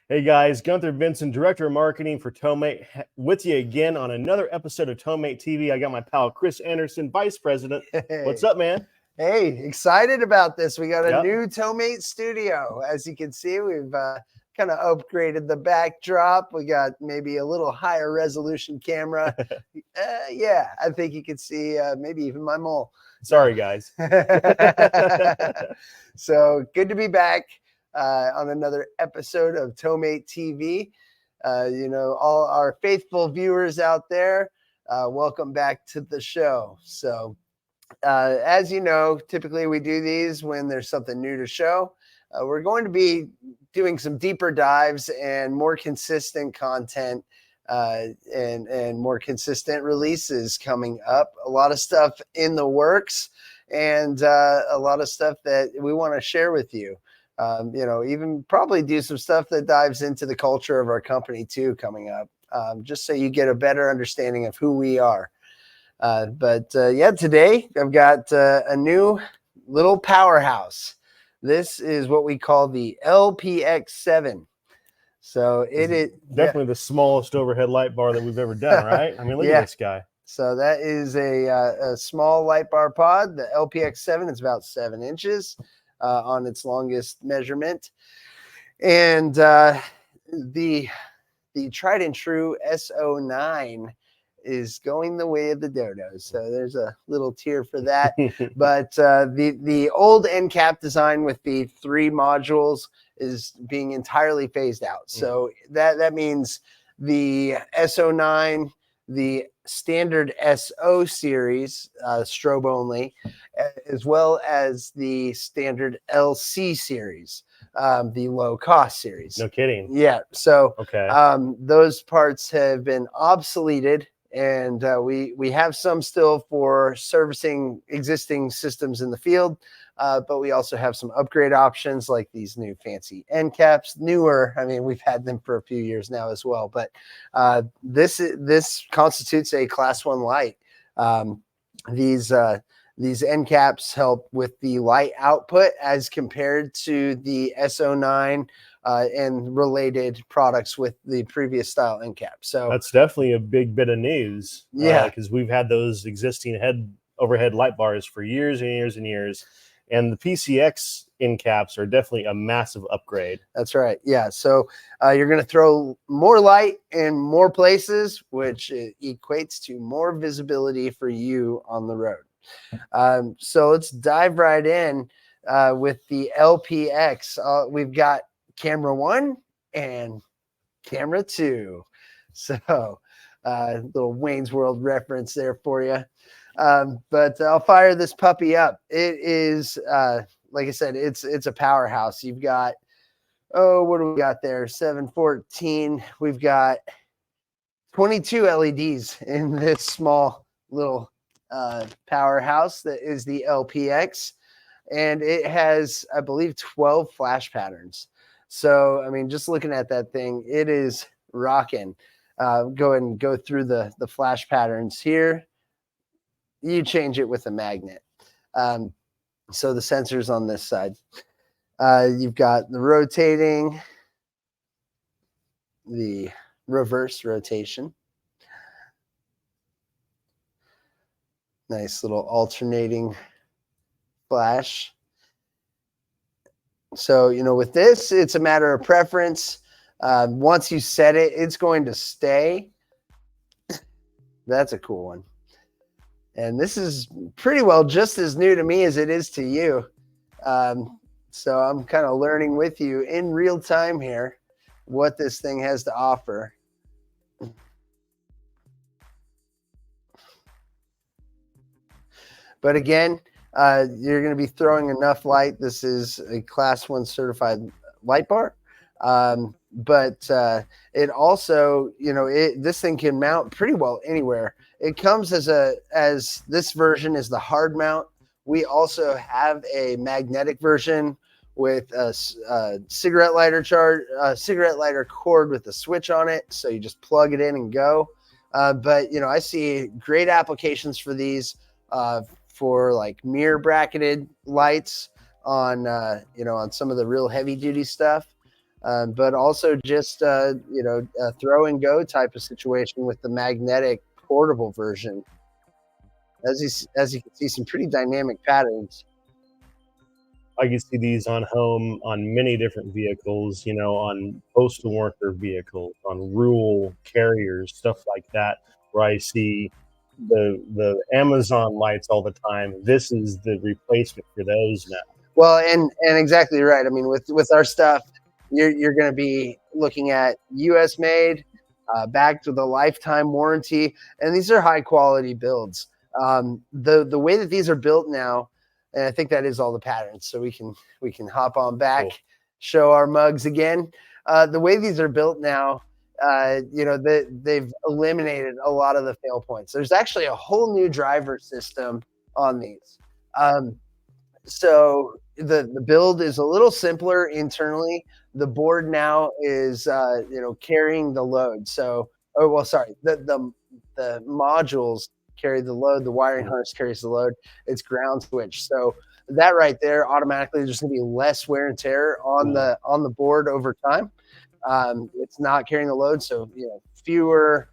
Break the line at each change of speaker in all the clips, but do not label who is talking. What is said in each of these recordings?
Hey guys, Gunther Vinson, Director of Marketing for Towmate, with you again on another episode of Towmate TV. I got my pal Chris Anderson, Vice President.
Hey.
What's up, man?
Hey, excited about this. We got a
Yep.
new Towmate studio. As you can see, we've kind of upgraded the backdrop. We got maybe a little higher resolution camera. Yeah, I think you can see maybe even my mole.
Sorry, guys.
So good to be back on another episode of Towmate TV. All our faithful viewers out there, welcome back to the show. So as you know, typically we do these when there's something new to show. We're going to be doing some deeper dives and more consistent content and more consistent releases coming up. A lot of stuff in the works and a lot of stuff that we want to share with you. Even probably do some stuff that dives into the culture of our company too coming up, just so you get a better understanding of who we are. Today I've got a new little powerhouse. This is what we call the LPX7. So it is
definitely the smallest overhead light bar that we've ever done, right? I mean, look at this guy.
So that is a small light bar pod. The LPX7 is about 7 inches on its longest measurement. And the tried and true SO9 is going the way of the dodos. So there's a little tear for that. But the old end cap design with the 3 modules is being entirely phased out. So that means the SO9, the standard SO series, strobe only, as well as the standard LC series, the low cost series.
No kidding.
Yeah. So
okay.
Those parts have been obsoleted. And we have some still for servicing existing systems in the field, but we also have some upgrade options like these new fancy end caps, newer. I mean, we've had them for a few years now as well, but this constitutes a Class 1 light. These end caps help with the light output as compared to the SO9 and related products with the previous style end cap. So
that's definitely a big bit of news.
Yeah,
because we've had those existing overhead light bars for years and years and years, and the PCX end caps are definitely a massive upgrade.
That's right. Yeah. So you're going to throw more light in more places, which equates to more visibility for you on the road. So let's dive right in with the LPX. We've got camera 1 and camera 2. So little Wayne's World reference there for you. But I'll fire this puppy up. It is, like I said, it's a powerhouse. You've got, what do we got there? 714. We've got 22 LEDs in this small little powerhouse that is the LPX. And it has, I believe, 12 flash patterns. So, I mean, just looking at that thing, it is rocking. Go ahead and go through the flash patterns here. You change it with a magnet. So the sensors on this side. You've got the rotating, the reverse rotation. Nice little alternating flash. So, with this, it's a matter of preference. Once you set it, it's going to stay. That's a cool one. And this is pretty well just as new to me as it is to you. So I'm kind of learning with you in real time here what this thing has to offer. But again, you're going to be throwing enough light. This is a Class 1 certified light bar. But it also, this thing can mount pretty well anywhere. It comes as this version is the hard mount. We also have a magnetic version with a cigarette lighter cord with a switch on it. So you just plug it in and go. But I see great applications for these for like mirror bracketed lights on on some of the real heavy duty stuff. But also just a throw and go type of situation with the magnetic portable version. As you can see, some pretty dynamic patterns.
I can see these on home on many different vehicles, on postal worker vehicles, on rural carriers, stuff like that, where I see the Amazon lights all the time. This is the replacement for those now.
Well, and exactly right. I mean, with our stuff, you're going to be looking at U.S. made, backed with a lifetime warranty, and these are high quality builds. The way that these are built now, and I think that is all the patterns. So we can hop on back, cool. Show our mugs again. The way these are built now, they've eliminated a lot of the fail points. There's actually a whole new driver system on these. So the build is a little simpler internally. The board now is carrying the load. So the modules carry the load. The wiring harness carries the load. It's ground switch. So that right there, automatically there's going to be less wear and tear on the board over time. It's not carrying the load, so fewer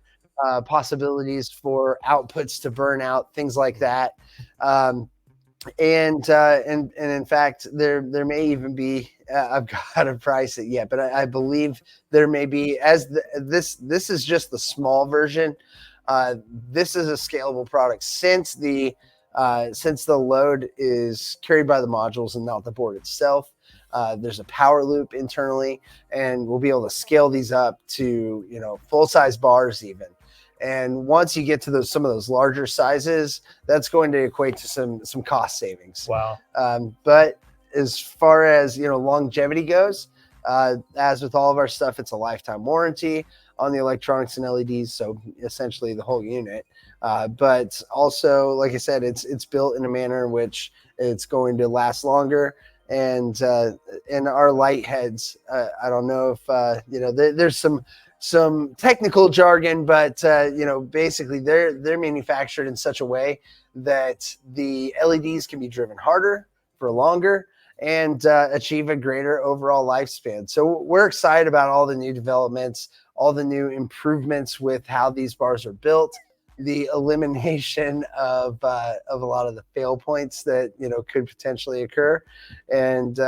possibilities for outputs to burn out, things like that. And in fact, there may even be I've got to price it yet, but I believe there may be this is just the small version. This is a scalable product since the load is carried by the modules and not the board itself. There's a power loop internally, and we'll be able to scale these up to full size bars even. And once you get to some of those larger sizes, that's going to equate to some cost savings.
Wow.
But as far as longevity goes, as with all of our stuff, it's a lifetime warranty on the electronics and LEDs, so essentially the whole unit. But also, like I said, it's built in a manner in which it's going to last longer. And our light heads, I don't know if there's some technical jargon, but basically they're manufactured in such a way that the LEDs can be driven harder for longer and achieve a greater overall lifespan. So we're excited about all the new developments, all the new improvements with how these bars are built, the elimination of a lot of the fail points that could potentially occur, and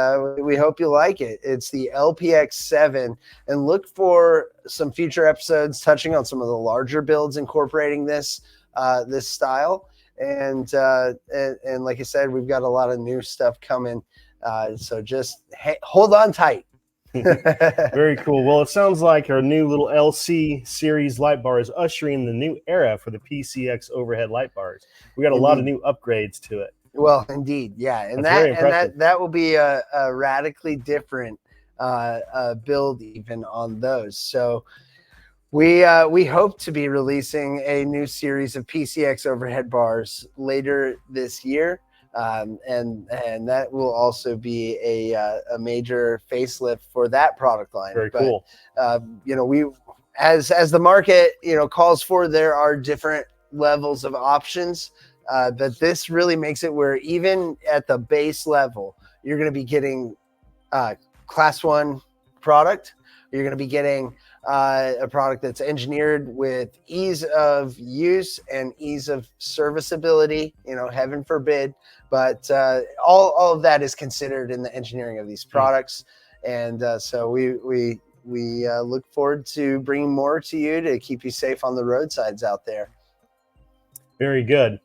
we hope you like it. It's the LPX7, and look for some future episodes touching on some of the larger builds incorporating this style. And like I said, we've got a lot of new stuff coming, so just hold on tight.
Very cool. Well, it sounds like our new little LC series light bar is ushering the new era for the PCX overhead light bars. We got a lot of new upgrades to it.
Well, indeed, yeah, and that will be a radically different build even on those. So we hope to be releasing a new series of PCX overhead bars later this year. And that will also be a major facelift for that product line.
Very cool.
We as the market calls for, there are different levels of options, but this really makes it where even at the base level, you're going to be getting class 1 product. You're going to be getting a product that's engineered with ease of use and ease of serviceability, heaven forbid, but all of that is considered in the engineering of these products. And so we look forward to bringing more to you to keep you safe on the roadsides out there.
Very good.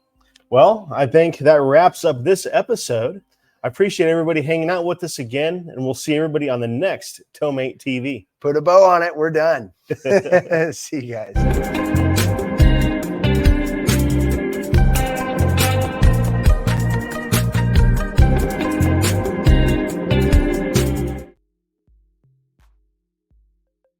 Well, I think that wraps up this episode. I appreciate everybody hanging out with us again, and we'll see everybody on the next Towmate TV.
Put a bow on it. We're done. See you guys.